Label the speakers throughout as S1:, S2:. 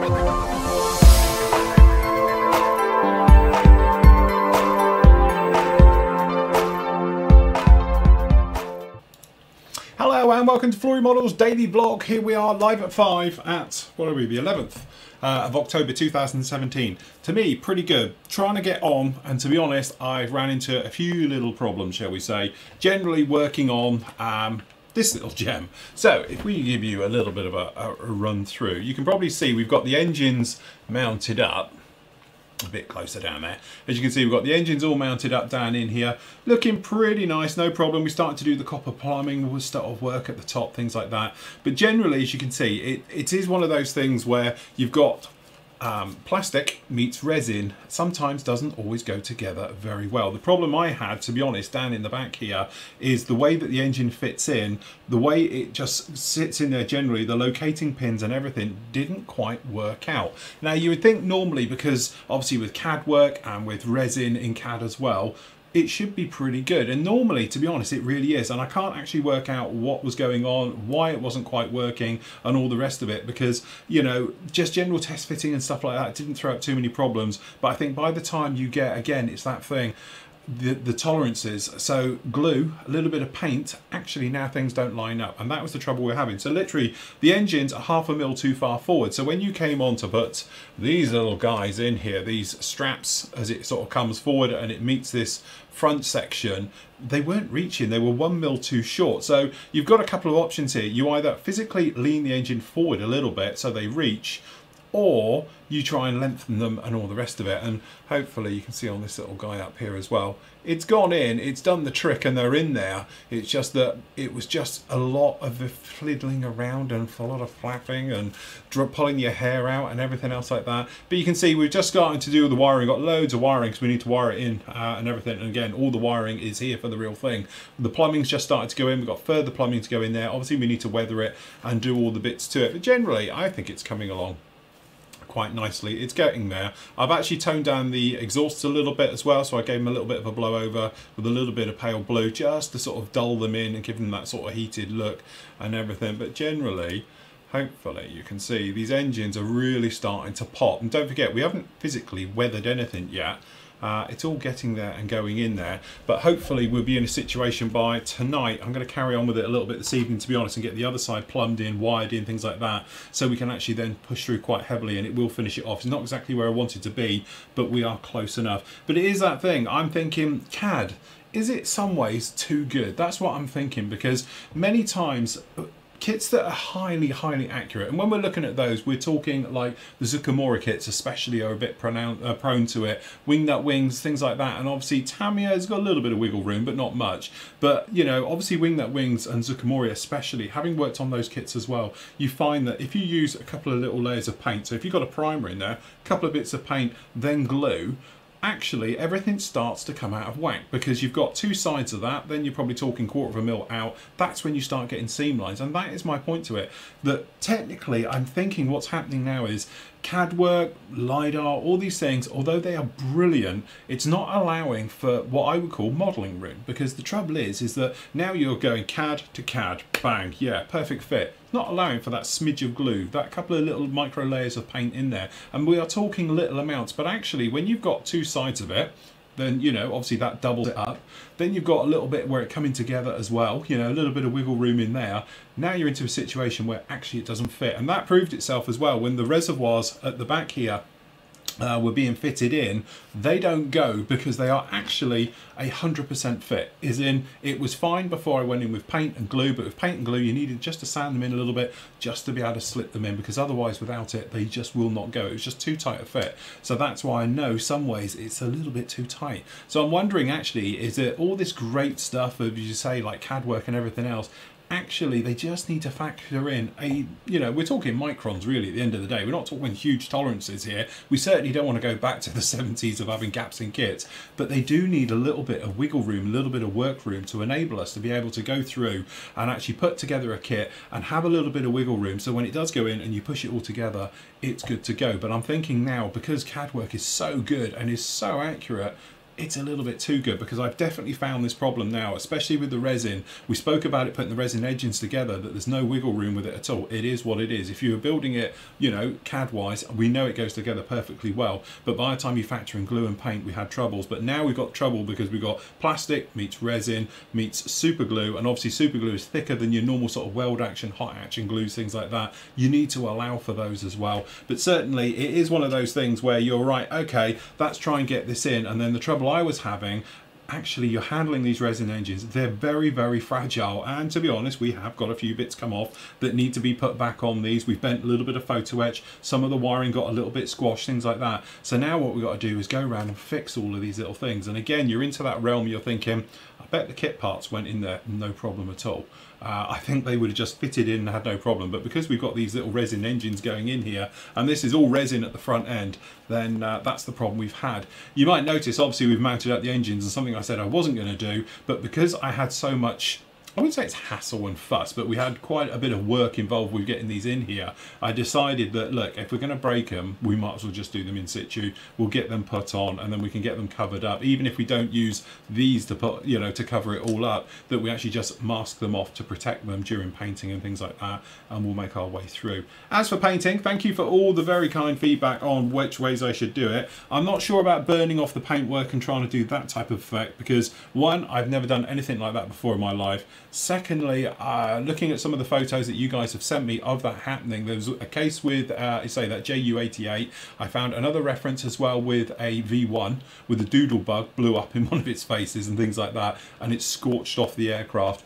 S1: Hello and welcome to Flory Models Daily Vlog. Here we are live at 5 at, what are we, the 11th of October 2017. To me, pretty good. Trying to get on, and to be honest, I've ran into a few little problems, shall we say. Generally working on this little gem. So if we give you a little bit of a run through, you can probably see we've got the engines mounted up. A bit closer down there. As you can see, we've got the engines all mounted up down in here, looking pretty nice, no problem. We started to do the copper plumbing, we'll start off work at the top, things like that. But generally, as you can see, it is one of those things where you've got plastic meets resin, sometimes doesn't always go together very well. The problem I had, to be honest, down in the back here, is the way that the engine fits in, the way it just sits in there generally, the locating pins and everything didn't quite work out. Now you would think normally, because obviously with CAD work and with resin in CAD as well, it should be pretty good, and normally, to be honest, it really is. And I can't actually work out what was going on, why it wasn't quite working and all the rest of it, because, you know, just general test fitting and stuff like that didn't throw up too many problems. But I think by the time you get, again, it's that thing, the tolerances, so glue, a little bit of paint, actually now things don't line up, and that was the trouble we're having. So literally the engines are 1/2 mil too far forward, so when you came on to put these little guys in here, these straps, as it sort of comes forward and it meets this front section, they weren't reaching, they were 1 mil too short. So you've got a couple of options here. You either physically lean the engine forward a little bit so they reach, or you try and lengthen them and all the rest of it. And hopefully you can see on this little guy up here as well, it's gone in, it's done the trick, and they're in there. It's just that it was just a lot of fiddling around and a lot of flapping and pulling your hair out and everything else like that. But you can see we're just starting to do the wiring. Got loads of wiring because we need to wire it in and everything. And again, all the wiring is here for the real thing. The plumbing's just started to go in. We've got further plumbing to go in there. Obviously we need to weather it and do all the bits to it, but generally I think it's coming along quite nicely. It's getting there. I've actually toned down the exhausts a little bit as well, so I gave them a little bit of a blow over with a little bit of pale blue just to sort of dull them in and give them that sort of heated look and everything. But generally, hopefully you can see these engines are really starting to pop. And don't forget, we haven't physically weathered anything yet. It's all getting there and going in there, but hopefully we'll be in a situation by tonight. I'm going to carry on with it a little bit this evening, to be honest, and get the other side plumbed in, wired in, things like that, so we can actually then push through quite heavily and it will finish it off. It's not exactly where I want it to be, but we are close enough. But it is that thing, I'm thinking, CAD, is it some ways too good? That's what I'm thinking, because many times kits that are highly accurate, and when we're looking at those, we're talking like the Zucamora kits especially are a bit prone to it, wing nut wings, things like that. And obviously Tamiya's got a little bit of wiggle room, but not much. But you know, obviously wing nut wings and Zucamora especially, having worked on those kits as well, you find that if you use a couple of little layers of paint, so if you've got a primer in there, a couple of bits of paint, then glue, actually everything starts to come out of whack, because you've got two sides of that, then you're probably talking 1/4 mil out. That's when you start getting seam lines, and that is my point to it, that technically I'm thinking what's happening now is CAD work, LiDAR, all these things, although they are brilliant, it's not allowing for what I would call modelling room, because the trouble is that now you're going CAD to CAD, bang, yeah, perfect fit. Not allowing for that smidge of glue, that couple of little micro layers of paint in there, and we are talking little amounts. But actually when you've got two sides of it, then you know, obviously that doubles it up. Then you've got a little bit where it coming together as well, you know, a little bit of wiggle room in there. Now you're into a situation where actually it doesn't fit, and that proved itself as well when the reservoirs at the back here were being fitted in. They don't go because they are actually 100% fit, as in it was fine before I went in with paint and glue, but with paint and glue you needed just to sand them in a little bit just to be able to slip them in, because otherwise without it they just will not go. It was just too tight a fit. So that's why I know some ways it's a little bit too tight. So I'm wondering, actually, is it all this great stuff of, you say, like CAD work and everything else, actually they just need to factor in a, you know, we're talking microns really at the end of the day. We're not talking huge tolerances here. We certainly don't want to go back to the 70s of having gaps in kits, but they do need a little bit of wiggle room, a little bit of work room to enable us to be able to go through and actually put together a kit and have a little bit of wiggle room, so when it does go in and you push it all together, it's good to go. But I'm thinking now, because CAD work is so good and is so accurate, it's a little bit too good, because I've definitely found this problem now, especially with the resin. We spoke about it putting the resin edgings together, that there's no wiggle room with it at all. It is what it is. If you were building it, you know, CAD wise, we know it goes together perfectly well, but by the time you factor in glue and paint, we had troubles. But now we've got trouble because we've got plastic meets resin meets super glue, and obviously super glue is thicker than your normal sort of weld action, hot action glues, things like that. You need to allow for those as well. But certainly it is one of those things where you're right, okay, let's try and get this in. And then the trouble I was having, actually, you're handling these resin engines, they're very, very fragile, and to be honest, we have got a few bits come off that need to be put back on these. We've bent a little bit of photo etch, some of the wiring got a little bit squashed, things like that. So now what we've got to do is go around and fix all of these little things. And again, you're into that realm, you're thinking, I bet the kit parts went in there no problem at all. I think they would have just fitted in and had no problem, but because we've got these little resin engines going in here, and this is all resin at the front end, then that's the problem we've had. You might notice, obviously, we've mounted up the engines, and something I said I wasn't going to do, but because I had so much, I wouldn't say it's hassle and fuss, but we had quite a bit of work involved with getting these in here. I decided that, look, if we're going to break them, we might as well just do them in situ. We'll get them put on, and then we can get them covered up. Even if we don't use these to put, you know, to cover it all up, that we actually just mask them off to protect them during painting and things like that, and we'll make our way through. As for painting, thank you for all the very kind feedback on which ways I should do it. I'm not sure about burning off the paintwork and trying to do that type of effect, because one, I've never done anything like that before in my life. Secondly, looking at some of the photos that you guys have sent me of that happening, there was a case with, say, that JU88. I found another reference as well with a V1 with a doodle bug blew up in one of its faces and things like that, and it scorched off the aircraft.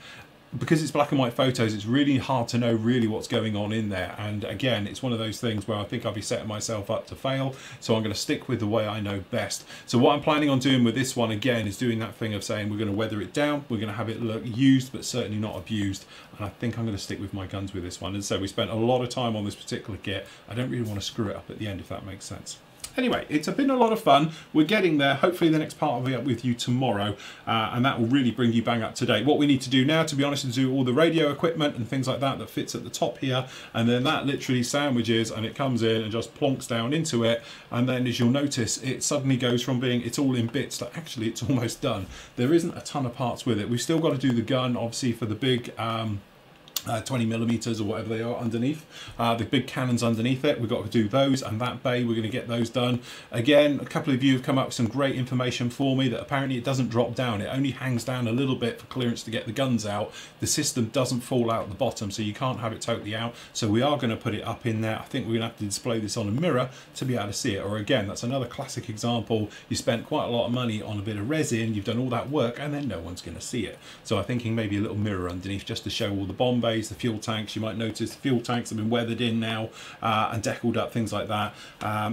S1: Because it's black and white photos, it's really hard to know really what's going on in there. And again, it's one of those things where I think I'll be setting myself up to fail, so I'm going to stick with the way I know best. So what I'm planning on doing with this one, again, is doing that thing of saying we're going to weather it down, we're going to have it look used but certainly not abused, and I think I'm going to stick with my guns with this one. And so we spent a lot of time on this particular kit. I don't really want to screw it up at the end, if that makes sense. Anyway, it's been a lot of fun. We're getting there. Hopefully the next part will be up with you tomorrow, and that will really bring you bang up to date. What we need to do now, to be honest, is do all the radio equipment and things like that that fits at the top here, and then that literally sandwiches and it comes in and just plonks down into it, and then as you'll notice, it suddenly goes from being it's all in bits to actually it's almost done. There isn't a ton of parts with it. We've still got to do the gun, obviously, for the big 20mm or whatever they are underneath, the big cannons underneath it. We've got to do those, and that bay, we're going to get those done. Again, a couple of you have come up with some great information for me that apparently it doesn't drop down, it only hangs down a little bit for clearance to get the guns out. The system doesn't fall out at the bottom, so you can't have it totally out. So we are going to put it up in there. I think we're going to have to display this on a mirror to be able to see it. Or again, that's another classic example. You spent quite a lot of money on a bit of resin, you've done all that work, and then no one's going to see it. So I'm thinking maybe a little mirror underneath just to show all the bomb bays, the fuel tanks. You might notice the fuel tanks have been weathered in now and deckled up, things like that.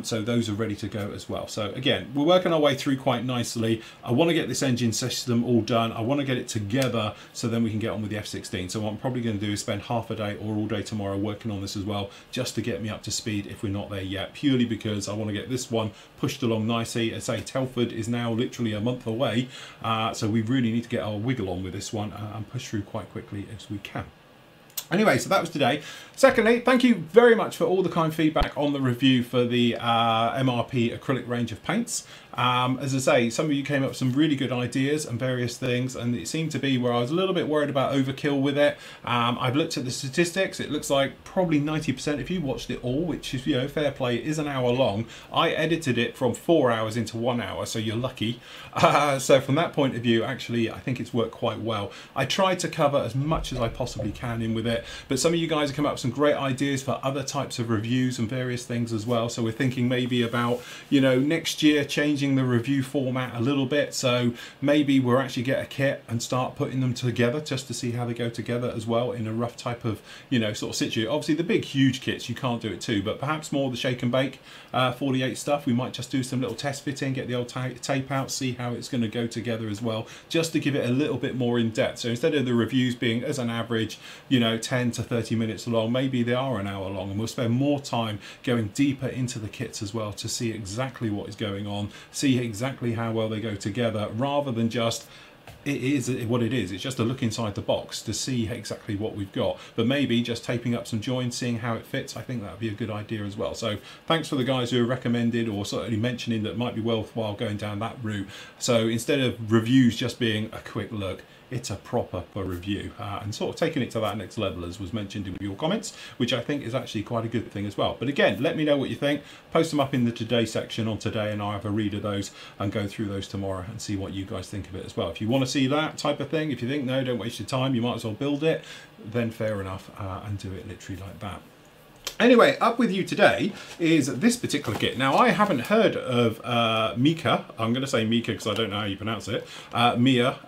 S1: So those are ready to go as well. So again, we're working our way through quite nicely. I want to get this engine system all done. I want to get it together so then we can get on with the F-16. So what I'm probably going to do is spend half a day or all day tomorrow working on this as well, just to get me up to speed if we're not there yet, purely because I want to get this one pushed along nicely. As I say, Telford is now literally a month away, so we really need to get our wiggle on with this one and push through quite quickly as we can. Anyway, so that was today. Secondly, thank you very much for all the kind feedback on the review for the MRP acrylic range of paints. As I say, some of you came up with some really good ideas and various things, and it seemed to be where I was a little bit worried about overkill with it. I've looked at the statistics. It looks like probably 90% if you watched it all, which is, you know, fair play, it is an hour long. I edited it from 4 hours into 1 hour, so you're lucky. So from that point of view, actually, I think it's worked quite well. I tried to cover as much as I possibly can in with it, but some of you guys have come up with some great ideas for other types of reviews and various things as well. So we're thinking maybe about, you know, next year changing the review format a little bit. So maybe we'll actually get a kit and start putting them together just to see how they go together as well in a rough type of, you know, sort of situ. Obviously the big huge kits you can't do it too, but perhaps more the shake and bake 48 stuff. We might just do some little test fitting, get the old tape out, see how it's going to go together as well, just to give it a little bit more in depth. So instead of the reviews being as an average, you know, 10 to 30 minutes long, maybe they are an hour long, and we'll spend more time going deeper into the kits as well to see exactly what is going on, see exactly how well they go together, rather than just it is what it is. It's just a look inside the box to see exactly what we've got. But maybe just taping up some joints, seeing how it fits, I think that would be a good idea as well. So thanks for the guys who have recommended or certainly mentioning that it might be worthwhile going down that route. So instead of reviews just being a quick look, it's a proper review, and sort of taking it to that next level, as was mentioned in your comments, which I think is actually quite a good thing as well. But again, let me know what you think. Post them up in the Today section on Today, and I'll have a read of those and go through those tomorrow and see what you guys think of it as well. If you want to see that type of thing, if you think, no, don't waste your time, you might as well build it, then fair enough, and do it literally like that. Anyway, up with you today is this particular kit. Now, I haven't heard of Mika. I'm going to say Mika because I don't know how you pronounce it. Mia.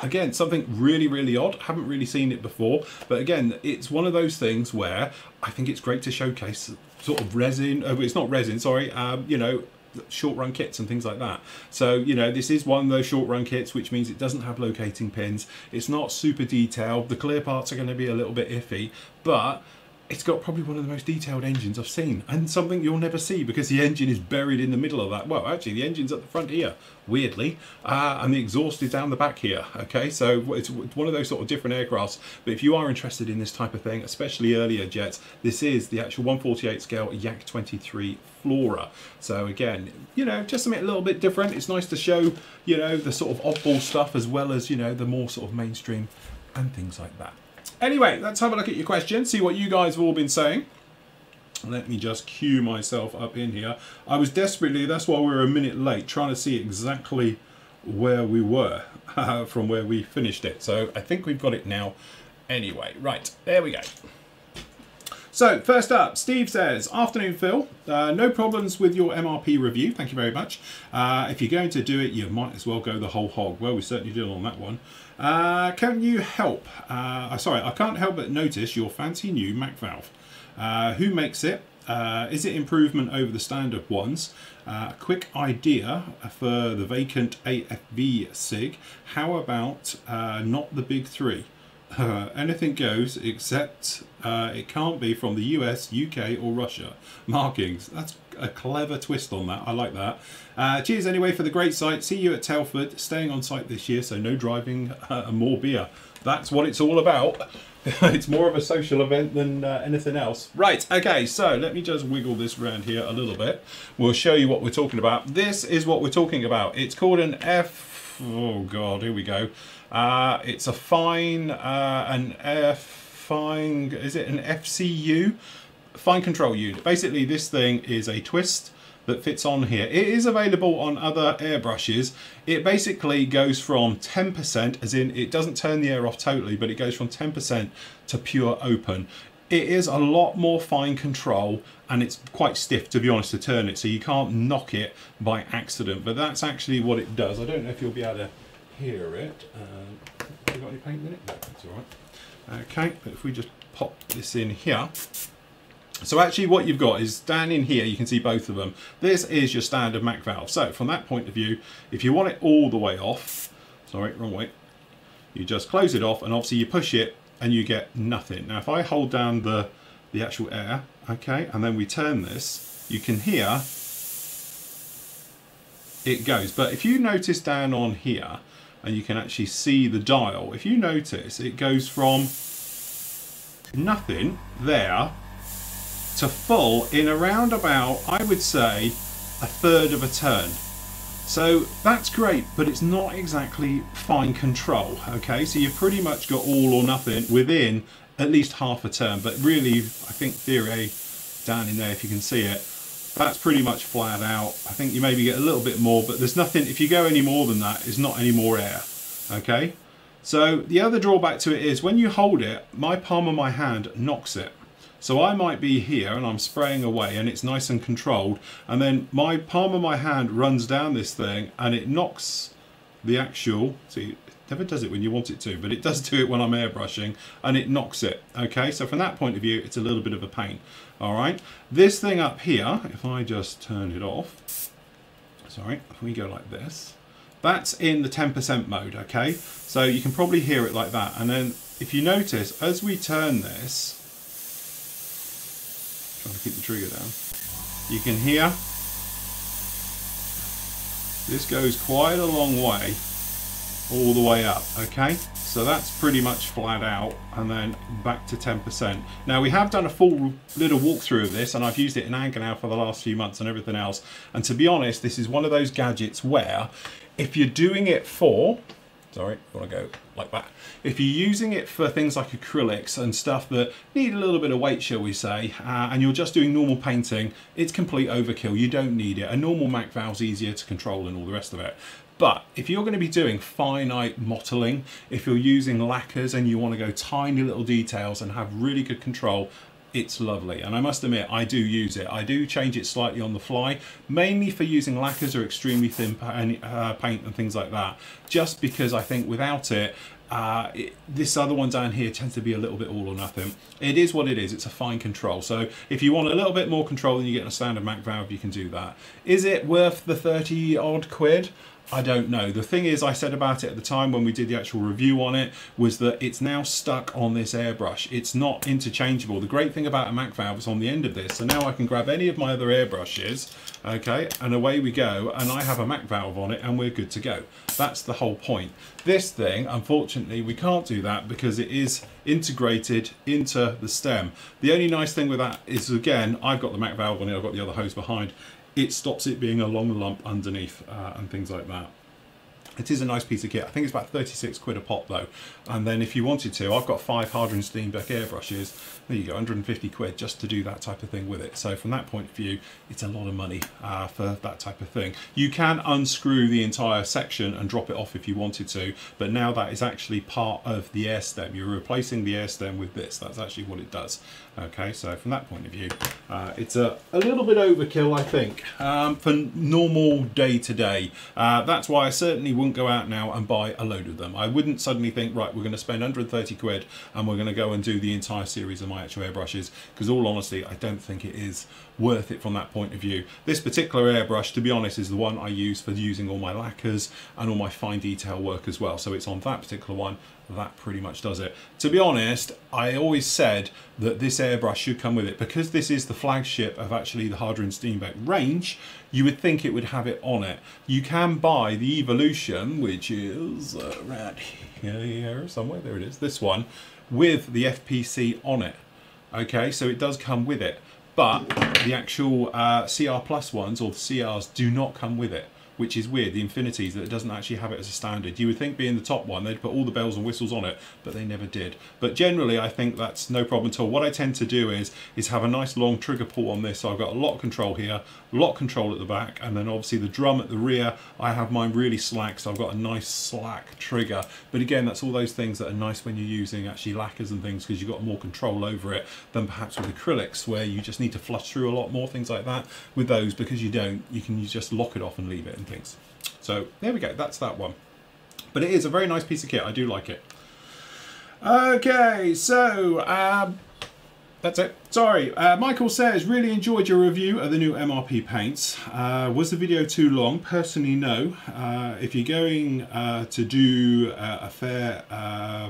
S1: Again, something really odd. Haven't really seen it before. But again, it's one of those things where I think it's great to showcase sort of resin. It's not resin, sorry. You know, short run kits and things like that. So, you know, this is one of those short run kits, which means it doesn't have locating pins. It's not super detailed. The clear parts are going to be a little bit iffy, but it's got probably one of the most detailed engines I've seen, and something you'll never see because the engine is buried in the middle of that. Well, actually, the engine's at the front here, weirdly, and the exhaust is down the back here. Okay, so it's one of those sort of different aircrafts. But if you are interested in this type of thing, especially earlier jets, this is the actual 1/48 scale Yak 23 Flory. So again, you know, just something a little bit different. It's nice to show, you know, the sort of oddball stuff as well as, you know, the more sort of mainstream and things like that. Anyway, let's have a look at your questions, see what you guys have all been saying. Let me just cue myself up in here. I was desperately, that's why we're a minute late, trying to see exactly where we were from where we finished it. So I think we've got it now anyway. Right, there we go. So first up, Steve says, afternoon Phil, no problems with your MRP review, thank you very much. If you're going to do it, you might as well go the whole hog. Well, we certainly did on that one. Can you help? Sorry, I can't help but notice your fancy new Mac valve. Who makes it? Is it improvement over the standard ones? Quick idea for the vacant AFV SIG. How about not the big three? Anything goes except it can't be from the US, UK or Russia. Markings. That's a clever twist on that. I like that. Cheers anyway for the great site. See you at Telford. Staying on site this year, so no driving and more beer. That's what it's all about. It's more of a social event than anything else. Right, okay, so let me just wiggle this around here a little bit. We'll show you what we're talking about. This is what we're talking about. It's called an oh god, here we go. It's a fine, is it an FCU? Fine control unit. Basically, this thing is a twist that fits on here. It is available on other airbrushes. It basically goes from 10%, as in it doesn't turn the air off totally, but it goes from 10% to pure open. It is a lot more fine control, and it's quite stiff, to be honest, to turn it, so you can't knock it by accident, but that's actually what it does. I don't know if you'll be able to hear it. Have you got any paint in it? No, that's all right. Okay, but if we just pop this in here. So actually what you've got is down in here, you can see both of them. This is your standard Mac valve. So from that point of view, if you want it all the way off, sorry, wrong way, you just close it off and obviously you push it and you get nothing. Now if I hold down the actual air, okay, and then we turn this, you can hear it goes. But if you notice down on here, and you can actually see the dial, if you notice, it goes from nothing there to full in around about, I would say, a third of a turn. So that's great, but it's not exactly fine control, okay? So you've pretty much got all or nothing within at least half a turn, but really, I think theory down in there, if you can see it, that's pretty much flat out. I think you maybe get a little bit more, but there's nothing, if you go any more than that, it's not any more air, okay? So the other drawback to it is when you hold it, my palm of my hand knocks it. So I might be here and I'm spraying away and it's nice and controlled, and then my palm of my hand runs down this thing and it knocks the actual, see, it never does it when you want it to, but it does do it when I'm airbrushing, and it knocks it, okay? So from that point of view, it's a little bit of a pain, all right? This thing up here, if I just turn it off, sorry, if we go like this, that's in the 10% mode, okay? So you can probably hear it like that, and then if you notice, as we turn this, trying to keep the trigger down, you can hear this goes quite a long way all the way up. Okay, so that's pretty much flat out, and then back to 10%. Now we have done a full little walkthrough of this, and I've used it in anger now for the last few months and everything else, and to be honest, this is one of those gadgets where if you're doing it for, sorry, I want to go like that. If you're using it for things like acrylics and stuff that need a little bit of weight, shall we say, and you're just doing normal painting, it's complete overkill. You don't need it. A normal Mac valve's easier to control and all the rest of it. But if you're going to be doing finite mottling, if you're using lacquers and you want to go tiny little details and have really good control, it's lovely. And I must admit, I do use it. I do change it slightly on the fly, mainly for using lacquers or extremely thin paint and things like that, just because I think without it, this other one down here tends to be a little bit all or nothing. It is what it is. It's a fine control. So if you want a little bit more control than you get in a standard Mac valve, you can do that. Is it worth the 30 odd quid? I don't know. The thing is, I said about it at the time when we did the actual review on it, was that it's now stuck on this airbrush. It's not interchangeable. The great thing about a Mac valve is on the end of this. So now I can grab any of my other airbrushes, okay, and away we go, and I have a Mac valve on it and we're good to go. That's the whole point. This thing, unfortunately, we can't do that because it is integrated into the stem. The only nice thing with that is, again, I've got the Mac valve on it, I've got the other hose behind. It stops it being a long lump underneath and things like that. It is a nice piece of kit. I think it's about 36 quid a pop though. And then if you wanted to, I've got 5 Hardin Steenbeck airbrushes. There you go, 150 quid just to do that type of thing with it. So from that point of view, it's a lot of money for that type of thing. You can unscrew the entire section and drop it off if you wanted to, but now that is actually part of the air stem. You're replacing the air stem with this. That's actually what it does. Okay, so from that point of view, it's a little bit overkill, I think, for normal day to day. That's why I certainly wouldn't go out now and buy a load of them. I wouldn't suddenly think, right, we're going to spend 130 quid and we're going to go and do the entire series of my actual airbrushes, because all honesty, I don't think it is worth it from that point of view. This particular airbrush, to be honest, is the one I use for using all my lacquers and all my fine detail work as well. So it's on that particular one. That pretty much does it. To be honest, I always said that this airbrush should come with it. Because this is the flagship of actually the Hardin Steenbeck range, you would think it would have it on it. You can buy the Evolution, which is right here somewhere, there it is, this one, with the FPC on it. Okay, so it does come with it. But the actual CR Plus ones, or the CRs, do not come with it, which is weird, the Infinities, that it doesn't actually have it as a standard. You would think being the top one, they'd put all the bells and whistles on it, but they never did. But generally, I think that's no problem at all. What I tend to do is have a nice long trigger pull on this. So I've got a lot of control here, a lot of control at the back, and then obviously the drum at the rear, I have mine really slack, so I've got a nice slack trigger. But again, that's all those things that are nice when you're using actually lacquers and things, because you've got more control over it than perhaps with acrylics, where you just need to flush through a lot more, things like that. With those, because you don't, you can just lock it off and leave it and things. So there we go, that's that one. But it is a very nice piece of kit, I do like it. Okay, so that's it. Sorry, Michael says, really enjoyed your review of the new MRP paints. Was the video too long? Personally, no. If you're going to do a fair,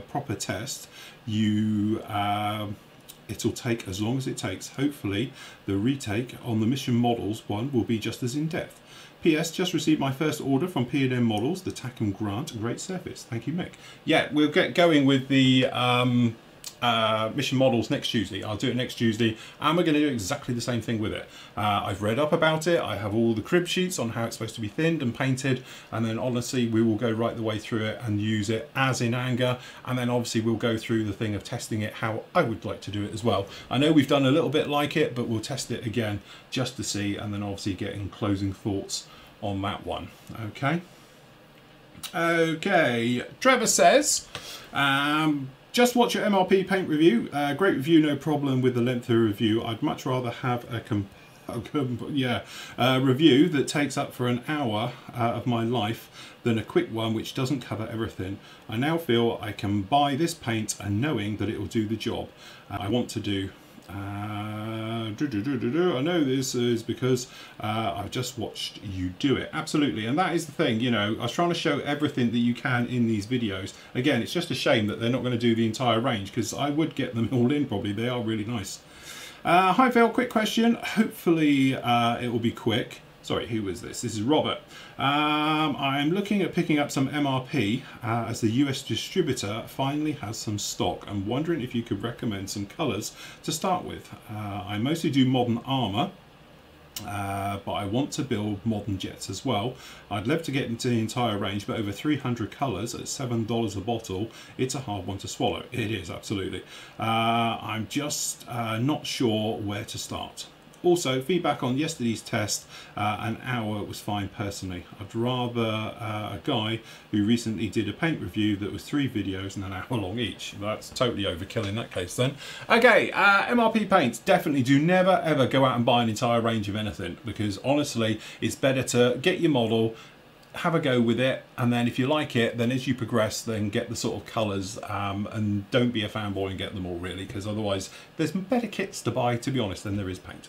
S1: proper test, it'll take as long as it takes. Hopefully, the retake on the Mission Models one will be just as in-depth. P.S. Just received my first order from P&M Models, the Tackham Grant. Great service. Thank you, Mick. Yeah, we'll get going with the Mission Models next Tuesday. I'll do it next Tuesday, and we're going to do exactly the same thing with it. I've read up about it. I have all the crib sheets on how it's supposed to be thinned and painted, and then honestly, we will go right the way through it and use it as in anger, and then obviously we'll go through the thing of testing it how I would like to do it as well. I know we've done a little bit like it, but we'll test it again just to see, and then obviously getting closing thoughts on that one. Okay. Okay. Trevor says, just watch your MRP paint review. Great review, no problem with the length of the review. I'd much rather have a review that takes up for an hour of my life than a quick one which doesn't cover everything. I now feel I can buy this paint and knowing that it will do the job I want to do. I know this is because I've just watched you do it. Absolutely, and that is the thing, you know, I was trying to show everything that you can in these videos. Again, it's just a shame that they're not going to do the entire range, because I would get them all in probably. They are really nice. Hi Phil, quick question. Hopefully it will be quick. Sorry, who was this? This is Robert. I'm looking at picking up some MRP as the US distributor finally has some stock. I'm wondering if you could recommend some colours to start with. I mostly do modern armour, but I want to build modern jets as well. I'd love to get into the entire range, but over 300 colours at $7 a bottle, it's a hard one to swallow. It is, absolutely. I'm just not sure where to start. Also, feedback on yesterday's test, an hour was fine personally. I'd rather a guy who recently did a paint review that was 3 videos and an hour long each. That's totally overkill in that case then. Okay, MRP paints, definitely do never ever go out and buy an entire range of anything, because honestly, it's better to get your model, have a go with it, and then if you like it, then as you progress, then get the sort of colours, and don't be a fanboy and get them all really, because otherwise there's better kits to buy, to be honest, than there is paint.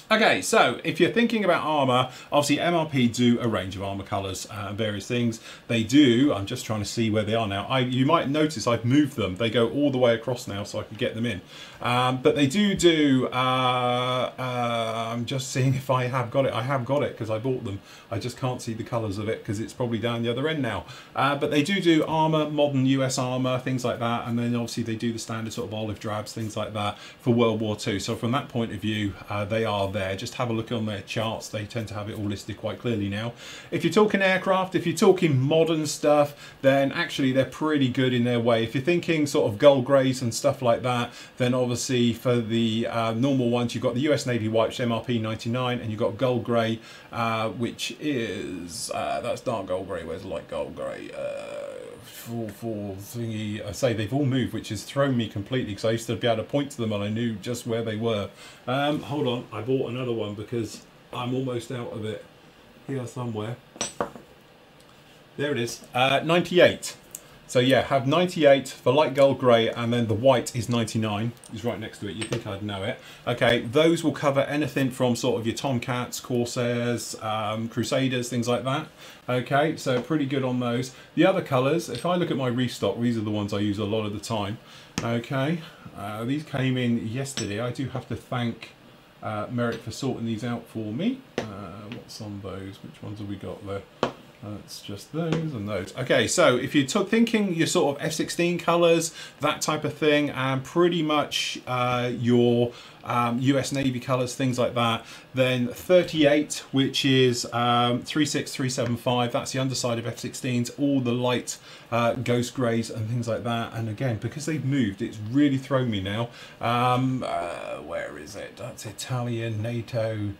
S1: Okay, so if you're thinking about armour, obviously MRP do a range of armour colours and various things. They do, I'm just trying to see where they are now. You might notice I've moved them. They go all the way across now so I can get them in. But they do, I'm just seeing if I have got it. I have got it because I bought them. I just can't see the colours of it because it's probably down the other end now. But they do armour, modern US armour, things like that. And then obviously they do the standard sort of olive drabs, things like that for World War II. So from that point of view, they are there. Just have a look on their charts. They tend to have it all listed quite clearly now. If you're talking aircraft, if you're talking modern stuff, then actually they're pretty good in their way. If you're thinking sort of gold greys and stuff like that, then obviously for the normal ones, you've got the US Navy White MRP 99, and you've got gold grey, which is that's dark gold grey. Where's light gold grey? For thingy, I say they've all moved, which has thrown me completely because I used to be able to point to them and I knew just where they were. Hold on, I bought another one because I'm almost out of it here somewhere. There it is, 98. So yeah, have 98 for light gold grey, and then the white is 99. It's right next to it. You'd think I'd know it. Okay, those will cover anything from sort of your Tomcats, Corsairs, Crusaders, things like that. Okay, so pretty good on those. The other colours, if I look at my restock, these are the ones I use a lot of the time. Okay, these came in yesterday. I do have to thank Merrick for sorting these out for me. What's on those? Which ones have we got there? It's just those and those. Okay, so if you're thinking your sort of F-16 colours, that type of thing, and pretty much your US Navy colours, things like that, then 38, which is 36375, that's the underside of F-16s, all the light ghost greys and things like that. And again, because they've moved, it's really thrown me now. Where is it? That's Italian, NATO.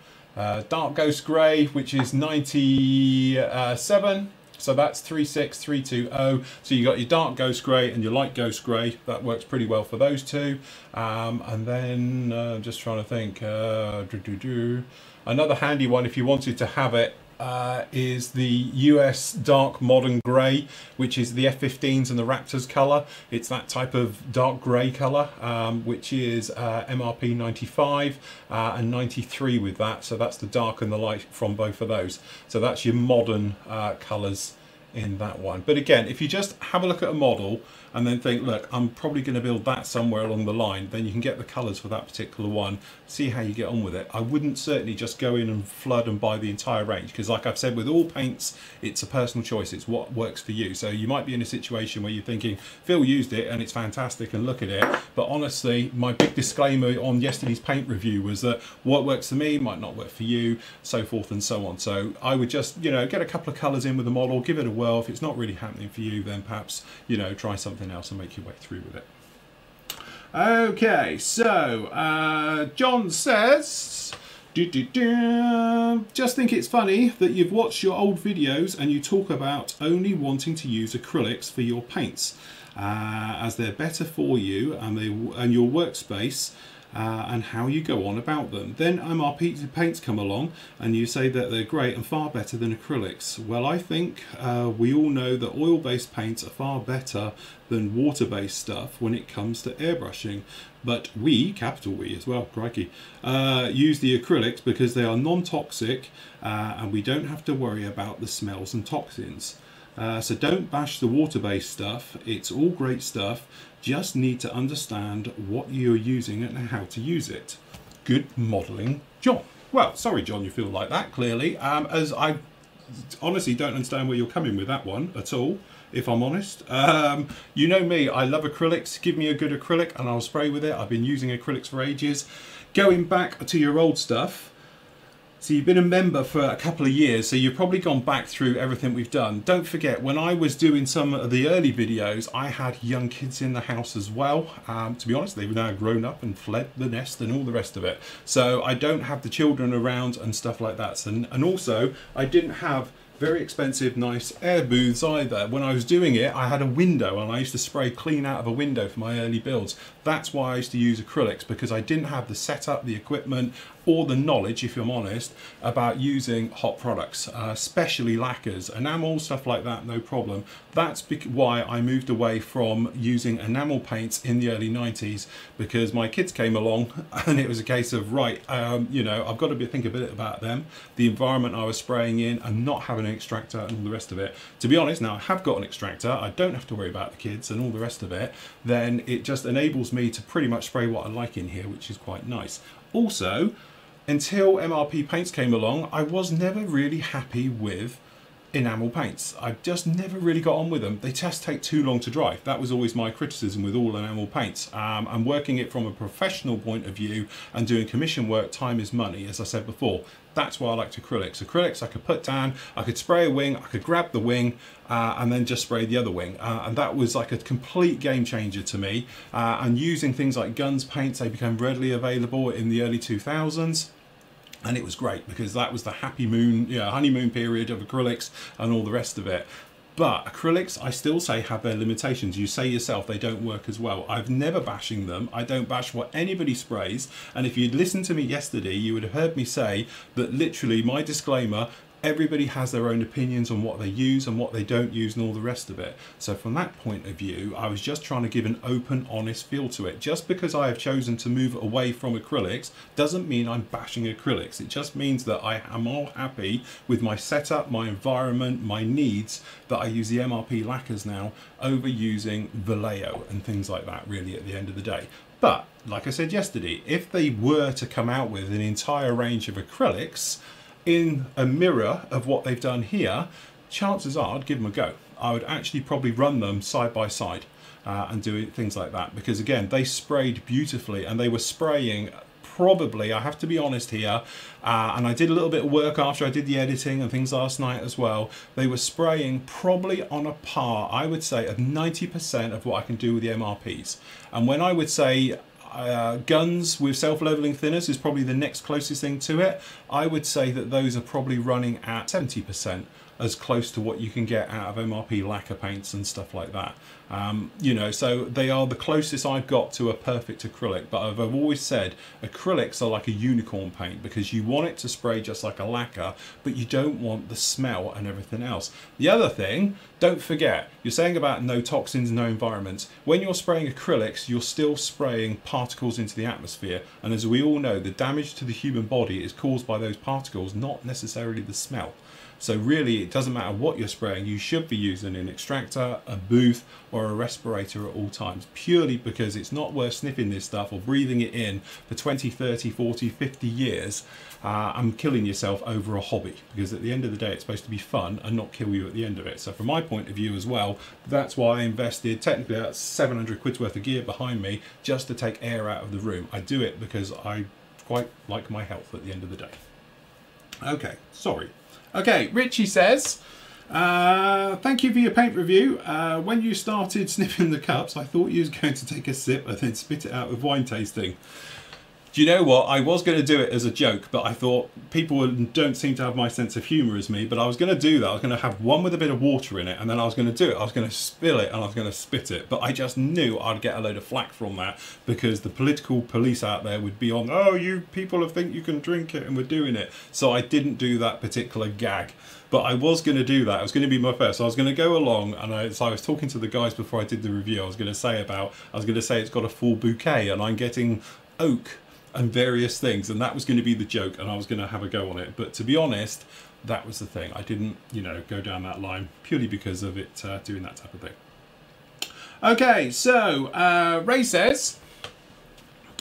S1: Dark Ghost Grey, which is 97, so that's 36320. So you got your Dark Ghost Grey and your Light Ghost Grey. That works pretty well for those two. And then just trying to think, another handy one if you wanted to have it is the US Dark Modern Grey, which is the F-15s and the Raptors colour. It's that type of dark grey colour, which is MRP 95 and 93 with that. So that's the dark and the light from both of those. So that's your modern colours in that one. But again, if you just have a look at a model and then think, look, I'm probably going to build that somewhere along the line, then you can get the colours for that particular one, see how you get on with it. I wouldn't certainly just go in and flood and buy the entire range, because like I've said with all paints, it's a personal choice, it's what works for you. So you might be in a situation where you're thinking, Phil used it and it's fantastic and look at it, but honestly, my big disclaimer on yesterday's paint review was that what works for me might not work for you, so forth and so on. So I would just, you know, get a couple of colours in with the model, give it a whirl. If it's not really happening for you, then perhaps, you know, try something else and make your way through with it. Okay, so John says, just think it's funny that you've watched your old videos and you talk about only wanting to use acrylics for your paints, as they're better for you and your workspace. And how you go on about them. Then MRP paints come along and you say that they're great and far better than acrylics. Well, I think we all know that oil-based paints are far better than water-based stuff when it comes to airbrushing. But we, capital We as well, crikey, use the acrylics because they are non-toxic and we don't have to worry about the smells and toxins. So don't bash the water-based stuff. It's all great stuff. Just need to understand what you're using and how to use it. Good modelling, John. Well, sorry, John, you feel like that, clearly. As I honestly don't understand where you're coming with that one at all, if I'm honest. You know me, I love acrylics. Give me a good acrylic and I'll spray with it. I've been using acrylics for ages. Going back to your old stuff, so you've been a member for a couple of years, so you've probably gone back through everything we've done. Don't forget, when I was doing some of the early videos, I had young kids in the house as well. To be honest, they've now grown up and fled the nest and all the rest of it. So I don't have the children around and stuff like that. And also, I didn't have very expensive, nice air booths either. When I was doing it, I had a window and I used to spray clean out of a window for my early builds. That's why I used to use acrylics, because I didn't have the setup, the equipment, or the knowledge, if I'm honest, about using hot products, especially lacquers, enamel, stuff like that, no problem. That's why I moved away from using enamel paints in the early 90s, because my kids came along and it was a case of, right, you know, I've got to think a bit about them, the environment I was spraying in, and not having an extractor and all the rest of it. To be honest, now I have got an extractor, I don't have to worry about the kids and all the rest of it, then it just enables me to pretty much spray what I like in here, which is quite nice. Also, until MRP paints came along, I was never really happy with enamel paints. I just never really got on with them. They just take too long to dry. That was always my criticism with all enamel paints. And working it from a professional point of view and doing commission work, time is money, as I said before. That's why I liked acrylics. Acrylics I could put down, I could spray a wing, I could grab the wing and then just spray the other wing. And that was like a complete game changer to me. And using things like Guns paints, they became readily available in the early 2000s. And it was great because that was the honeymoon period of acrylics and all the rest of it. But acrylics, I still say, have their limitations. You say yourself they don't work as well. I've never bashing them. I don't bash what anybody sprays. And if you'd listened to me yesterday, you would have heard me say that literally my disclaimer, everybody has their own opinions on what they use and what they don't use and all the rest of it. So from that point of view, I was just trying to give an open, honest feel to it. Just because I have chosen to move away from acrylics doesn't mean I'm bashing acrylics. It just means that I am all happy with my setup, my environment, my needs, that I use the MRP lacquers now over using Vallejo and things like that, really, at the end of the day. But like I said yesterday, if they were to come out with an entire range of acrylics in a mirror of what they've done here, chances are I'd give them a go. I would actually probably run them side by side and do things like that, because again, they sprayed beautifully and they were spraying probably, I have to be honest here, and I did a little bit of work after I did the editing and things last night as well. They were spraying probably on a par, I would say, of 90% of what I can do with the MRPs. And when I would say Guns with self-leveling thinners is probably the next closest thing to it, I would say that those are probably running at 70%, as close to what you can get out of MRP lacquer paints and stuff like that. You know, so they are the closest I've got to a perfect acrylic. But I've always said acrylics are like a unicorn paint, because you want it to spray just like a lacquer, but you don't want the smell and everything else. The other thing, don't forget, you're saying about no toxins, no environments. When you're spraying acrylics, you're still spraying particles into the atmosphere. And as we all know, the damage to the human body is caused by those particles, not necessarily the smell. So really, it doesn't matter what you're spraying, you should be using an extractor, a booth, or a respirator at all times, purely because it's not worth sniffing this stuff or breathing it in for 20, 30, 40, 50 years and killing yourself over a hobby, because at the end of the day, it's supposed to be fun and not kill you at the end of it. So from my point of view as well, that's why I invested, technically that's 700 quid's worth of gear behind me, just to take air out of the room. I do it because I quite like my health at the end of the day. Okay, sorry. Okay, Richie says, thank you for your paint review. When you started sniffing the cups, I thought you was going to take a sip and then spit it out with wine tasting. Do you know what? I was going to do it as a joke, but I thought people don't seem to have my sense of humour as me, but I was going to do that. I was going to have one with a bit of water in it, and then I was going to do it. I was going to spill it, and I was going to spit it. But I just knew I'd get a load of flack from that, because the political police out there would be on, oh, you people think you can drink it, and we're doing it. So I didn't do that particular gag. But I was going to do that. It was going to be my first. So I was going to go along, and so I was talking to the guys before I did the review. I was going to say it's got a full bouquet, and I'm getting oak and various things, and that was going to be the joke, and I was going to have a go on it. But to be honest, that was the thing. I didn't, you know, go down that line purely because of it doing that type of thing. Okay, so Ray says,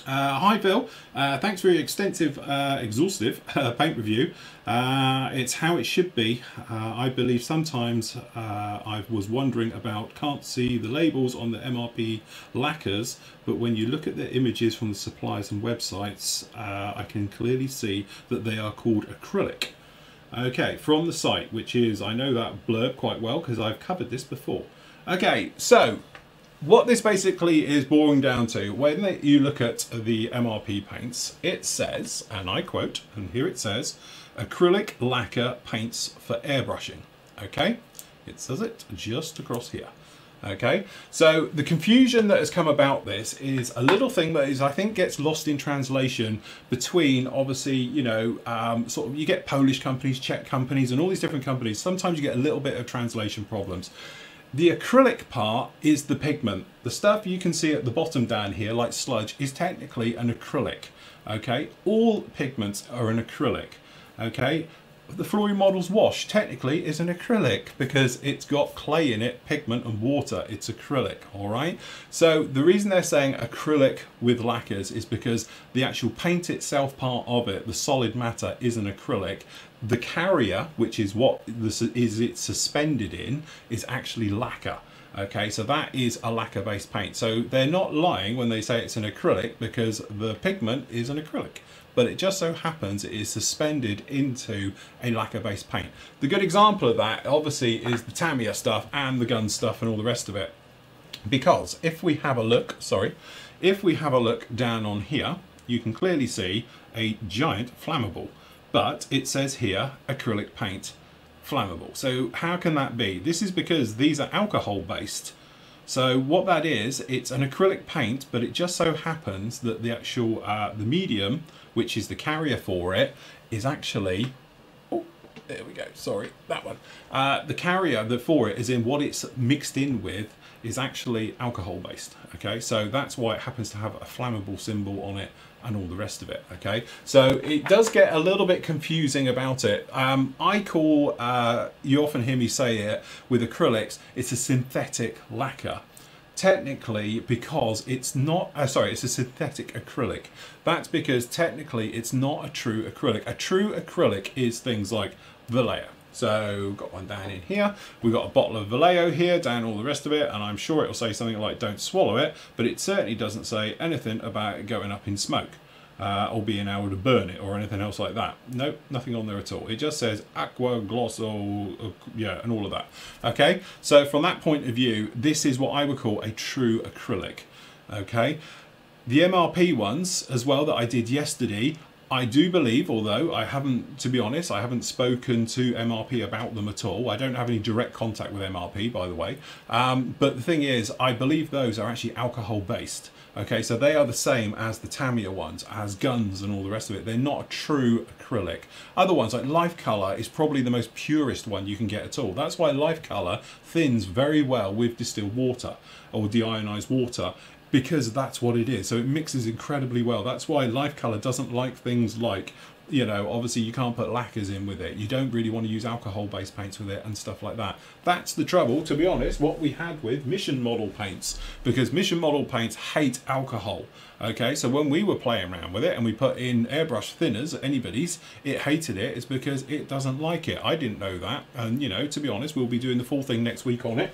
S1: Hi Phil, thanks for your extensive, exhaustive paint review. It's how it should be. I believe sometimes I was wondering about can't see the labels on the MRP lacquers, but when you look at the images from the suppliers and websites, I can clearly see that they are called acrylic. Okay, from the site, which is, I know that blurb quite well because I've covered this before. Okay, so what this basically is boiling down to, when you look at the MRP paints, it says, and I quote, and here it says, acrylic lacquer paints for airbrushing. Okay, it says it just across here. Okay, so the confusion that has come about this is a little thing that is, I think, gets lost in translation between, obviously, you know, sort of, you get Polish companies, Czech companies, and all these different companies. Sometimes you get a little bit of translation problems. The acrylic part is the pigment. The stuff you can see at the bottom down here, like sludge, is technically an acrylic. Okay, all pigments are an acrylic. Okay, the Flory Models wash technically is an acrylic because it's got clay in it, pigment and water. It's acrylic, all right? So the reason they're saying acrylic with lacquers is because the actual paint itself, part of it, the solid matter, is an acrylic. The carrier, which is what this is, it's suspended in, is actually lacquer. Okay, so that is a lacquer based paint. So they're not lying when they say it's an acrylic, because the pigment is an acrylic, but it just so happens it is suspended into a lacquer based paint. The good example of that obviously is the Tamiya stuff and the gun stuff and all the rest of it. Because if we have a look, if we have a look down on here, you can clearly see a giant flammable. But it says here, acrylic paint, flammable. So how can that be? This is because these are alcohol based. So what that is, it's an acrylic paint, but it just so happens that the actual, the medium, which is the carrier for it, is actually, oh, there we go, sorry, that one. The carrier for it is in what it's mixed in with is actually alcohol based. Okay, so that's why it happens to have a flammable symbol on it and all the rest of it. Okay, so it does get a little bit confusing about it. I call, you often hear me say it with acrylics, it's a synthetic lacquer. Technically, because it's not, sorry, it's a synthetic acrylic. That's because technically it's not a true acrylic. A true acrylic is things like Vallejo. So got one down in here, we've got a bottle of Vallejo here, down all the rest of it, and I'm sure it'll say something like don't swallow it, but it certainly doesn't say anything about it going up in smoke or being able to burn it or anything else like that. Nope, nothing on there at all. It just says aqua glosso, yeah, and all of that. Okay, so from that point of view, this is what I would call a true acrylic. Okay, the MRP ones as well that I did yesterday, I do believe, although I haven't, to be honest, I haven't spoken to MRP about them at all. I don't have any direct contact with MRP, by the way. But the thing is, I believe those are actually alcohol based. Okay, so they are the same as the Tamiya ones, as guns and all the rest of it. They're not a true acrylic. Other ones, like Life Color, is probably the most purest one you can get at all. That's why Life Color thins very well with distilled water or deionized water, because that's what it is. So it mixes incredibly well. That's why Life Color doesn't like things like, you know, obviously you can't put lacquers in with it. You don't really want to use alcohol-based paints with it and stuff like that. That's the trouble, to be honest, what we had with Mission Model paints, because Mission Model paints hate alcohol. Okay, so when we were playing around with it and we put in airbrush thinners, anybody's, it hated it. It's because it doesn't like it. I didn't know that. And, you know, to be honest, we'll be doing the full thing next week on it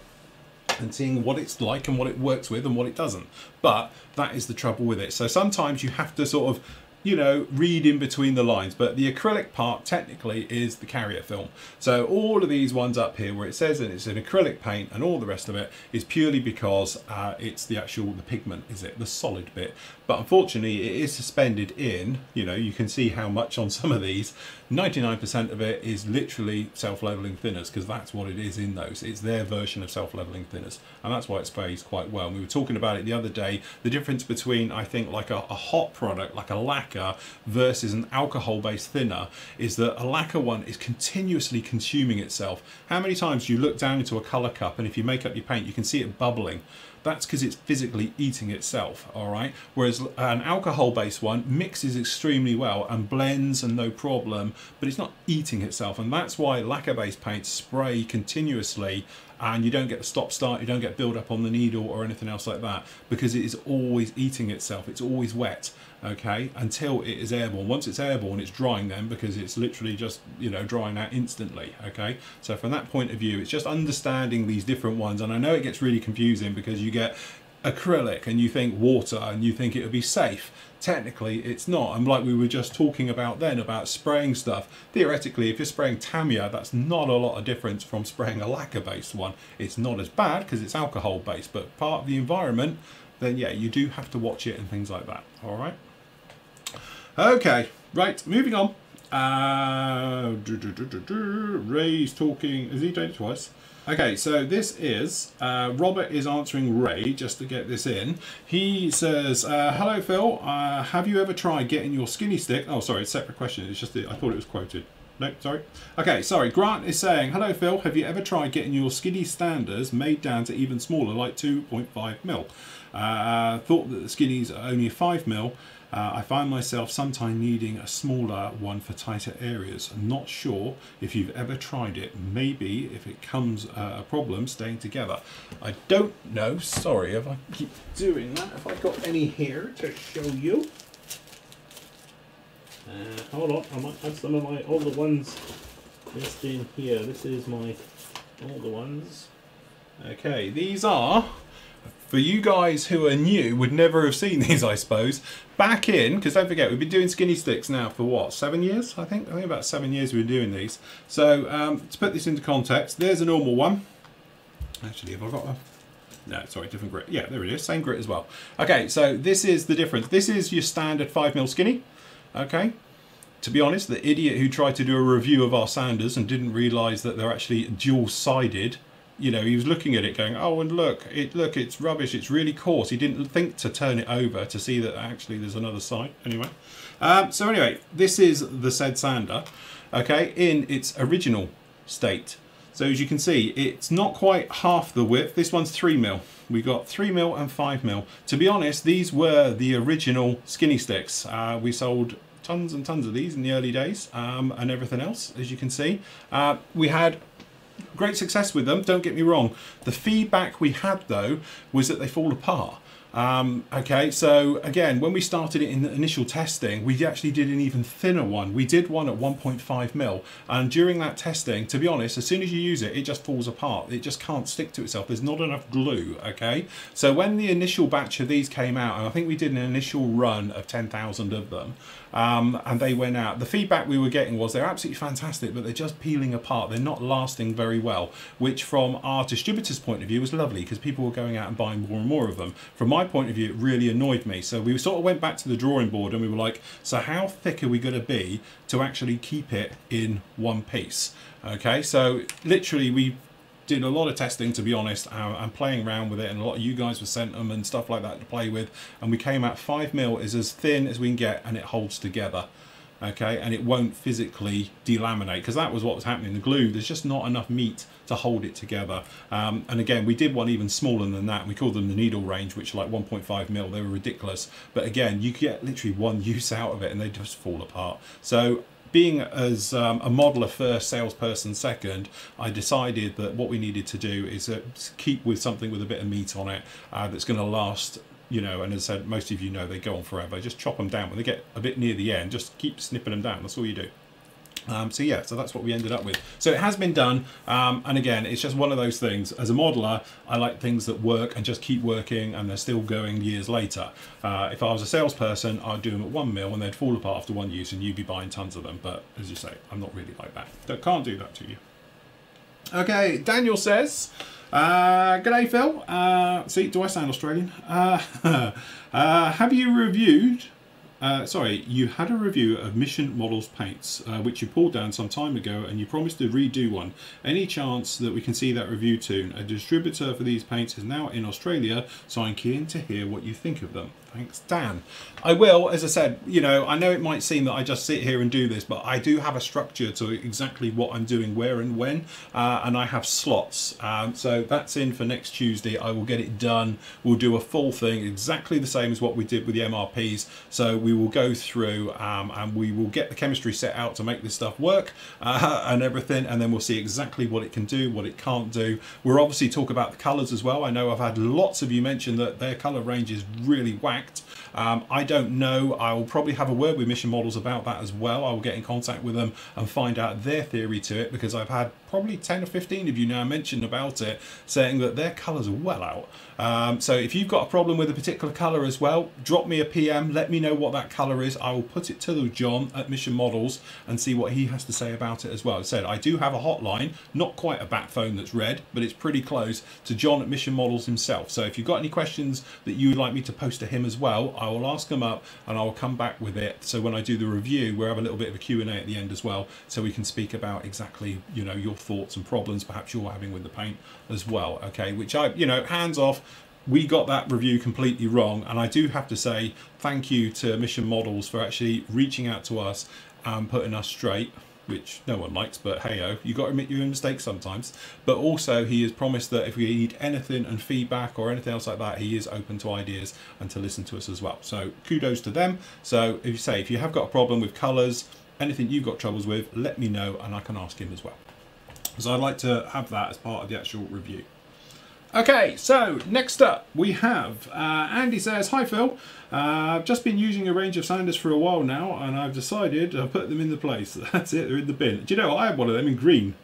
S1: and seeing what it's like and what it works with and what it doesn't. But that is the trouble with it. So sometimes you have to sort of, you know, read in between the lines, but the acrylic part technically is the carrier film. So all of these ones up here where it says that it's an acrylic paint and all the rest of it is purely because it's the actual, the pigment, is it, the solid bit. But unfortunately it is suspended in, you know, you can see how much on some of these. 99% of it is literally self-leveling thinners, because that's what it is in those. It's their version of self-leveling thinners, and that's why it sprays quite well. And we were talking about it the other day, the difference between, I think, like a hot product, like a lacquer, versus an alcohol-based thinner, is that a lacquer one is continuously consuming itself. How many times do you look down into a colour cup and if you make up your paint, you can see it bubbling? That's because it's physically eating itself, all right? Whereas an alcohol-based one mixes extremely well and blends and no problem, but it's not eating itself. And that's why lacquer-based paints spray continuously and you don't get the stop start, you don't get build up on the needle or anything else like that, because it is always eating itself. It's always wet, okay, until it is airborne. Once it's airborne, it's drying then, because it's literally just, you know, drying out instantly, okay. So from that point of view, it's just understanding these different ones. And I know it gets really confusing because you get acrylic and you think water and you think it would be safe. Technically it's not. And like we were just talking about then about spraying stuff, theoretically if you're spraying Tamiya, that's not a lot of difference from spraying a lacquer based one. It's not as bad because it's alcohol based, but part of the environment, then yeah, you do have to watch it and things like that. All right, okay, right, moving on. Ray's talking. Has he done it twice? Okay, so this is Robert is answering Ray, just to get this in. He says, hello Phil, have you ever tried getting your skinny stick? Oh sorry, it's a separate question. It's just I thought it was quoted. No, sorry. Okay, sorry. Grant is saying, hello Phil, have you ever tried getting your skinny standers made down to even smaller, like 2.5 mil? Thought that the skinnies are only 5 mil. I find myself sometimes needing a smaller one for tighter areas. I'm not sure if you've ever tried it. Maybe if it comes a problem staying together. I don't know. Sorry if I keep doing that. If I've got any here to show you. Hold on, I might have some of my older ones just in here. This is my older ones. Okay, these are, for you guys who are new, would never have seen these, I suppose. Back in, because don't forget, we've been doing skinny sticks now for what, 7 years? I think about 7 years we've been doing these. So to put this into context, there's a normal one. Actually, have I got a... No, sorry, different grit. Yeah, there it is, same grit as well. Okay, so this is the difference. This is your standard 5mm skinny. Okay, to be honest, the idiot who tried to do a review of our sanders and didn't realise that they're actually dual-sided, you know, he was looking at it going, oh, and look, it's rubbish, it's really coarse. He didn't think to turn it over to see that actually there's another side. Anyway, so anyway, this is the said sander, okay, in its original state. So as you can see, it's not quite half the width. This one's 3mm. We got 3mm and 5mm. To be honest, these were the original skinny sticks. We sold tons and tons of these in the early days, and everything else, as you can see. We had great success with them, don't get me wrong. The feedback we had though was that they fall apart. Okay, so again, when we started it in the initial testing, we actually did an even thinner one. We did one at 1.5mm, and during that testing, to be honest, as soon as you use it, it just falls apart. It just can't stick to itself. There's not enough glue, okay? So when the initial batch of these came out, and I think we did an initial run of 10,000 of them, and they went out, the feedback we were getting was they're absolutely fantastic, but they're just peeling apart. They're not lasting very well, which from our distributor's point of view was lovely, because people were going out and buying more and more of them. From my point of view, it really annoyed me. So we sort of went back to the drawing board and we were like, so how thick are we going to be to actually keep it in one piece? Okay, so literally we did a lot of testing, to be honest, and playing around with it, and a lot of you guys were sent them and stuff like that to play with, and we came out 5mm is as thin as we can get, and it holds together. Okay, and it won't physically delaminate, because that was what was happening. The glue, there's just not enough meat to hold it together. And again, we did one even smaller than that. We called them the needle range, which are like 1.5mm. They were ridiculous, but again, you get literally one use out of it and they just fall apart. So being as a modeler first, salesperson second, I decided that what we needed to do is keep with something with a bit of meat on it, that's going to last. You know, and as I said, most of you know they go on forever. Just chop them down when they get a bit near the end. Just keep snipping them down. That's all you do. So yeah, so that's what we ended up with. So it has been done, and again, it's just one of those things. As a modeler, I like things that work and just keep working, and they're still going years later. If I was a salesperson, I'd do them at 1mm, and they'd fall apart after one use, and you'd be buying tons of them. But as you say, I'm not really like that. I can't do that to you. Okay, Daniel says, g'day Phil. See, do I sound Australian? Have you reviewed, you had a review of Mission Models paints, which you pulled down some time ago, and you promised to redo one. Any chance that we can see that review soon? A distributor for these paints is now in Australia, so I'm keen to hear what you think of them. Thanks, Dan. I will, as I said, you know, I know it might seem that I just sit here and do this, but I do have a structure to exactly what I'm doing, where and when, and I have slots. So that's in for next Tuesday. I will get it done. We'll do a full thing, exactly the same as what we did with the MRPs. So we will go through and we will get the chemistry set out to make this stuff work and everything, and then we'll see exactly what it can do, what it can't do. We'll obviously talk about the colours as well. I know I've had lots of you mention that their colour range is really whacked. I don't know. I will probably have a word with Mission Models about that as well. I will get in contact with them and find out their theory to it, because I've had probably 10 or 15 of you now mention about it, saying that their colours are well out. So if you've got a problem with a particular colour as well, drop me a PM, let me know what that colour is. I will put it to John at Mission Models and see what he has to say about it as well. As I said, I do have a hotline, not quite a bat phone that's red, but it's pretty close to John at Mission Models himself. So if you've got any questions that you would like me to post to him as well, I will ask them up and I will come back with it. So when I do the review, we'll have a little bit of a Q&A at the end as well, so we can speak about exactly, you know, your thoughts and problems perhaps you're having with the paint as well. Okay, which I, you know, hands off, we got that review completely wrong, and I do have to say thank you to Mission Models for actually reaching out to us and putting us straight, which no one likes, but hey-oh, you got to admit your own mistakes sometimes. But also he has promised that if we need anything and feedback or anything else like that, he is open to ideas and to listen to us as well. So kudos to them. So if you have got a problem with colours, anything you've got troubles with, let me know and I can ask him as well. So I'd like to have that as part of the actual review. Okay, so next up we have Andy says, hi Phil, I've just been using a range of sanders for a while now and I've decided I'll put them in the place. That's it, they're in the bin. Do you know, I had one of them in green.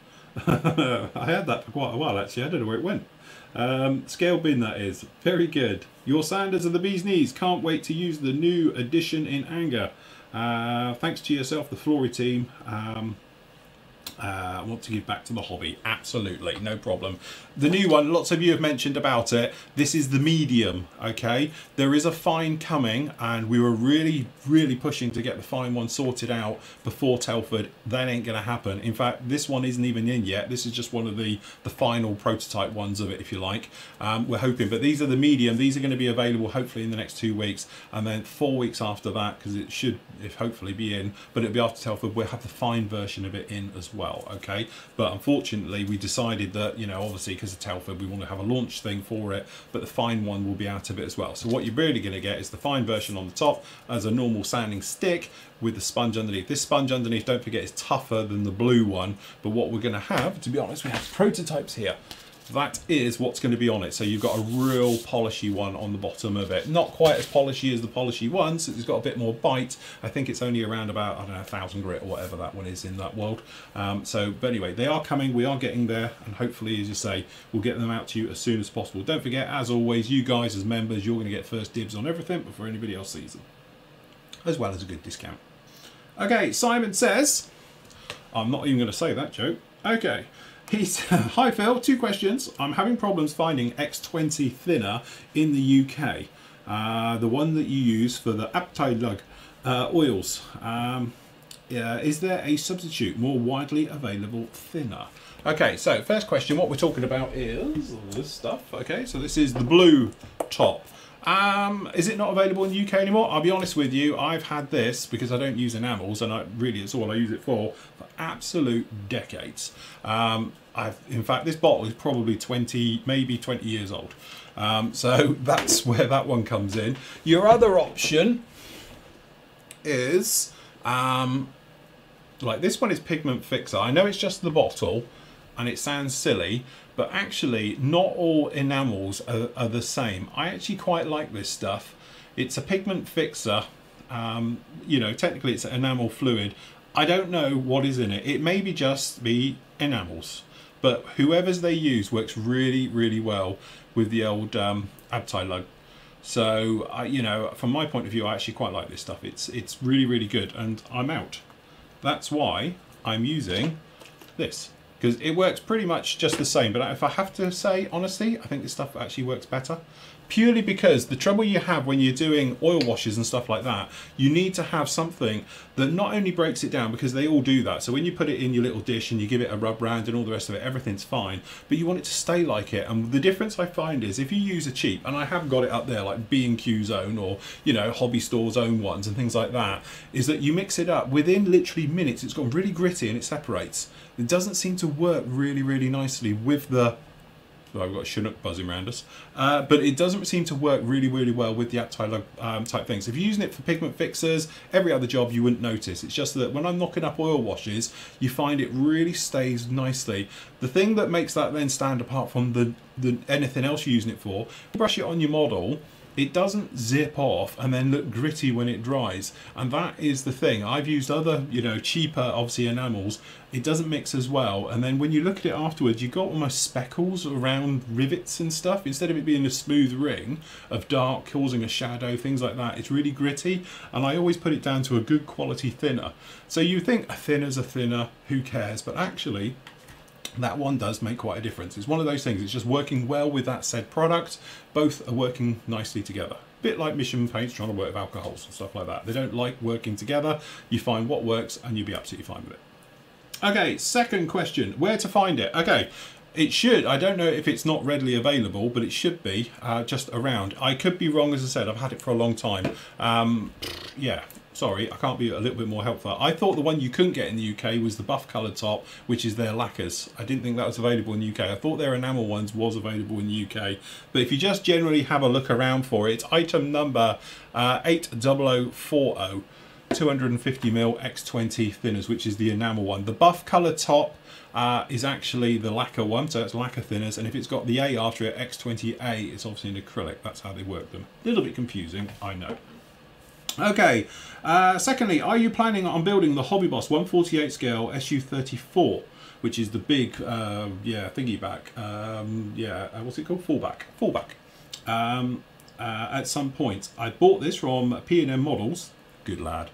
S1: I had that for quite a while actually, I don't know where it went. Scale bin that is, very good. Your sanders are the bee's knees, can't wait to use the new edition in anger. Thanks to yourself, the Flory team. I want to give back to the hobby. Absolutely, no problem. The new one, lots of you have mentioned about it. This is the medium, okay? There is a fine coming, and we were really pushing to get the fine one sorted out before Telford. That ain't gonna happen. In fact, this one isn't even in yet. This is just one of the final prototype ones of it, if you like. We're hoping, but these are the medium. These are going to be available hopefully in the next 2 weeks, and then 4 weeks after that, because it should, if hopefully, be in, but it'll be after Telford, we'll have the fine version of it in as well, okay? But unfortunately, we decided that, you know, obviously because of Telford, we want to have a launch thing for it, but the fine one will be out of it as well. So what you're really going to get is the fine version on the top as a normal sanding stick with the sponge underneath. This sponge underneath, don't forget, is tougher than the blue one, but what we're going to have, to be honest, we have prototypes here. That is what's going to be on it. So you've got a real polishy one on the bottom of it. Not quite as polishy as the polishy one, so it's got a bit more bite. I think it's only around about, I don't know, 1,000 grit or whatever that one is in that world. But anyway, they are coming, we are getting there, and hopefully, as you say, we'll get them out to you as soon as possible. Don't forget, as always, you guys as members, you're going to get first dibs on everything before anybody else sees them, as well as a good discount. Okay, Simon says, I'm not even going to say that joke. Okay. He's, hi Phil, 2 questions. I'm having problems finding X20 thinner in the UK. The one that you use for the Abteilung oils. Is there a substitute more widely available thinner? Okay, so first question, what we're talking about is this stuff. Okay, so this is the blue top. Is it not available in the UK anymore? I'll be honest with you, I've had this because I don't use enamels, and it's all I use it for absolute decades. In fact, this bottle is probably 20, maybe 20 years old. So that's where that one comes in. Your other option is, like this one is Pigment Fixer. I know it's just the bottle, and it sounds silly, but actually not all enamels are the same. I actually quite like this stuff. It's a pigment fixer. You know, technically it's enamel fluid. I don't know what is in it. It may be just be enamels, but whoever's they use works really well with the old Abteilung. So you know, from my point of view, I actually quite like this stuff. It's really good, and I'm out. That's why I'm using this, because it works pretty much just the same. But if I have to say honestly, I think this stuff actually works better, purely because the trouble you have when you're doing oil washes and stuff like that, you need to have something that not only breaks it down, because they all do that. So when you put it in your little dish and you give it a rub round and all the rest of it, everything's fine, but you want it to stay like it. And the difference I find is if you use a cheap, and I have got it up there like B&Q's own, or you know, hobby store's own ones and things like that, is that you mix it up within literally minutes, it's gone really gritty and it separates. It doesn't seem to work really nicely with the So I've got a Chinook buzzing around us. But it doesn't seem to work really, really well with the anti-lug type things. If you're using it for pigment fixers, every other job, you wouldn't notice. It's just that when I'm knocking up oil washes, you find it really stays nicely. The thing that makes that then stand apart from the anything else you're using it for, brush it on your model, it doesn't zip off and then look gritty when it dries, and that is the thing. I've used other, you know, cheaper obviously enamels, it doesn't mix as well, and then when you look at it afterwards, you've got almost speckles around rivets and stuff. Instead of it being a smooth ring of dark causing a shadow, things like that, it's really gritty, and I always put it down to a good quality thinner. So you think a thinner's a thinner, who cares, but actually that one does make quite a difference. It's one of those things, it's just working well with that said product. Both are working nicely together. A bit like Mission paints trying to work with alcohols and stuff like that. They don't like working together. You find what works and you'll be absolutely fine with it. Okay, second question, where to find it? Okay, it should, I don't know if it's not readily available, but it should be just around. I could be wrong, as I said, I've had it for a long time. Yeah. Sorry, I can't be a little bit more helpful. I thought the one you couldn't get in the UK was the buff coloured top, which is their lacquers. I didn't think that was available in the UK. I thought their enamel ones was available in the UK. But if you just generally have a look around for it, it's item number 80040, 250mm X20 thinners, which is the enamel one. The buff coloured top is actually the lacquer one, so it's lacquer thinners, and if it's got the A after it, X20A, it's obviously an acrylic. That's how they work them. A little bit confusing, I know. Okay, secondly, are you planning on building the Hobby Boss 148 scale SU34, which is the big, yeah, thingy back, yeah, what's it called? Fallback. At some point. I bought this from P&M Models, good lad,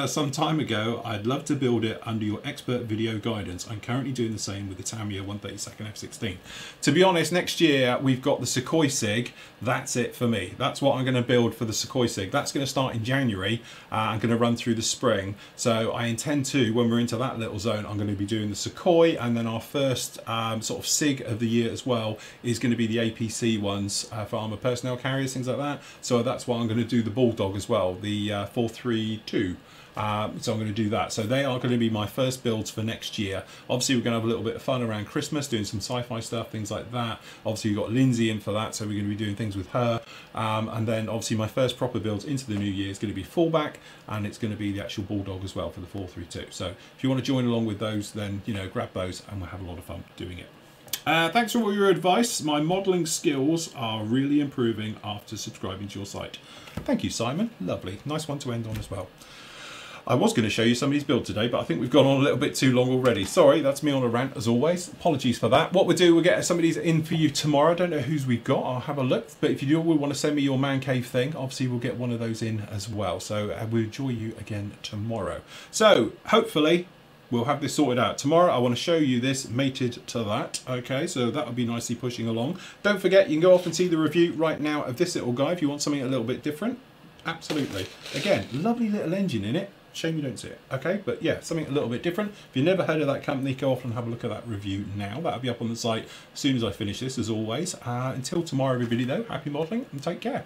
S1: some time ago. I'd love to build it under your expert video guidance. I'm currently doing the same with the Tamiya 132nd F16. To be honest, next year we've got the Sequoia Sig. That's it for me. That's what I'm going to build for the Sequoia Sig. That's going to start in January. I'm going to run through the spring. So I intend to, when we're into that little zone, I'm going to be doing the Sequoia, and then our first sort of Sig of the year as well is going to be the APC ones for armoured personnel carriers, things like that. So that's why I'm going to do the Bulldog as well, the 432. So I'm going to do that. So they are going to be my first builds for next year. Obviously we're going to have a little bit of fun around Christmas, doing some sci-fi stuff, things like that. Obviously we've got Lindsay in for that, so we're going to be doing things with her. And then obviously my first proper builds into the new year is going to be Fallback, and it's going to be the actual Bulldog as well for the 432. So if you want to join along with those, then, you know, grab those and we'll have a lot of fun doing it. Thanks for all your advice. My modelling skills are really improving after subscribing to your site. Thank you, Simon. Lovely. Nice one to end on as well. I was going to show you somebody's build today, but I think we've gone on a little bit too long already. Sorry, that's me on a rant as always. Apologies for that. What we'll do, we'll get somebody's in for you tomorrow. I don't know whose we've got. I'll have a look. But if you do want to send me your man cave thing, obviously we'll get one of those in as well. So we'll enjoy you again tomorrow. So hopefully we'll have this sorted out. Tomorrow I want to show you this mated to that. Okay, so that'll be nicely pushing along. Don't forget, you can go off and see the review right now of this little guy if you want something a little bit different. Absolutely. Again, lovely little engine in it. Shame you don't see it. Okay, but yeah, something a little bit different. If you've never heard of that company, go off and have a look at that review now. That'll be up on the site as soon as I finish this, as always. Until tomorrow, everybody, though, happy modelling and take care.